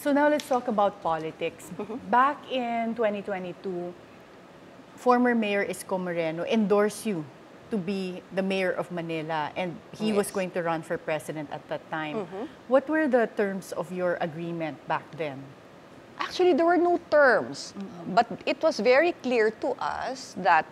So now let's talk about politics. Back in 2022, former Mayor Isko Moreno endorsed you to be the mayor of Manila, and he was Yes. going to run for president at that time. What were the terms of your agreement back then? Actually, there were no terms, but it was very clear to us that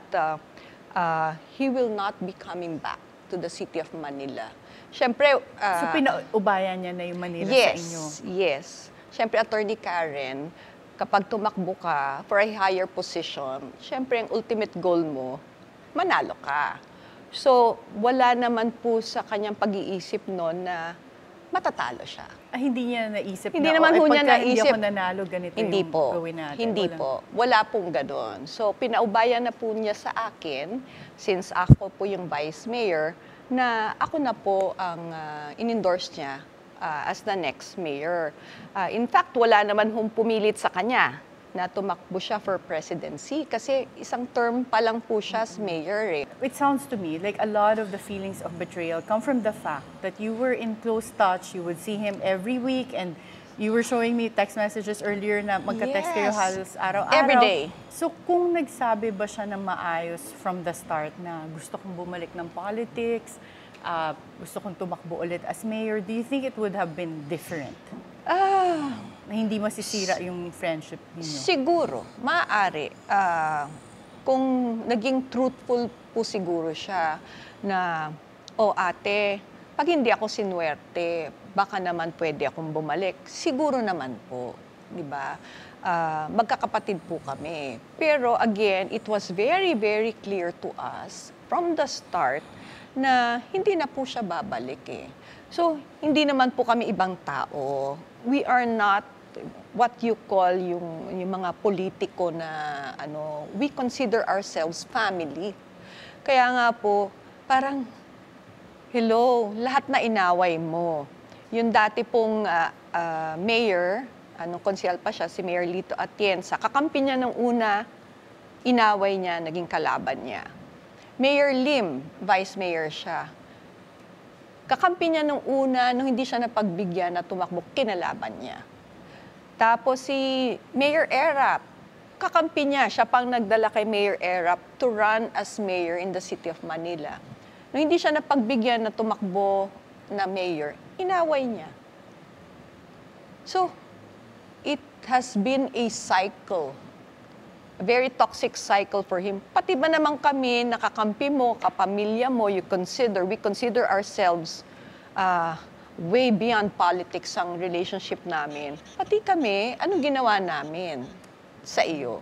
he will not be coming back to the city of Manila. Siyempre, So pinaubayan niya na yung Manila sa inyo. yes. Siyempre, Attorney Karen, kapag tumakbo ka for a higher position, siyempre, ang ultimate goal mo, manalo ka. So, wala naman po sa kanyang pag-iisip noon na matatalo siya. Hindi niya naisip Hindi na, naman ho niya pagka hindi naisip. ako nanalo, ganito Hindi yung po. gawin natin. Hindi Walang- po. Wala pong ganon. So, pinaubayan na po niya sa akin, since ako po yung vice mayor, na ako na po ang in-endorse niya as the next mayor. In fact, wala naman hong pumilit sa kanya na tumakbo siya for presidency kasi isang term pa lang po siya as mayor eh. It sounds to me like a lot of the feelings of betrayal come from the fact that you were in close touch, you would see him every week, and you were showing me text messages earlier na magka-text kayo Yes. halos araw-araw. Every day. So kung nagsabi ba siya ng maayos from the start na gusto kong bumalik ng politics, gusto kong tumakbo ulit as mayor, do you think it would have been different? Na hindi masisira yung friendship niyo? Siguro, maaari. Kung naging truthful po siguro siya na, ate, pag hindi ako sinuwerte, baka naman pwede akong bumalik. Siguro naman po, di ba? Magkakapatid po kami. Pero again, it was very, very clear to us from the start na hindi na po siya babalik eh. So, hindi naman po kami ibang tao. We are not what you call yung mga politiko na we consider ourselves family. Kaya nga po, parang, hello, lahat na inaway mo. Yung dati pong mayor, konsyal pa siya, si Mayor Lito Atienza, kakampi niya nung una, inaway niya, naging kalaban niya. Mayor Lim, vice mayor siya. Kakampi niya nung una, nung hindi siya napagbigyan na tumakbo, kinalaban niya. Tapos si Mayor Erap, kakampi niya, siya pang nagdala kay Mayor Erap to run as mayor in the city of Manila. Nung hindi siya napagbigyan na tumakbo na mayor, inaway niya. So, it has been a cycle, a very toxic cycle for him. Pati ba naman kami, nakakampi mo, kapamilya mo, we consider ourselves way beyond politics ang relationship namin. Pati kami, anong ginawa namin sa iyo?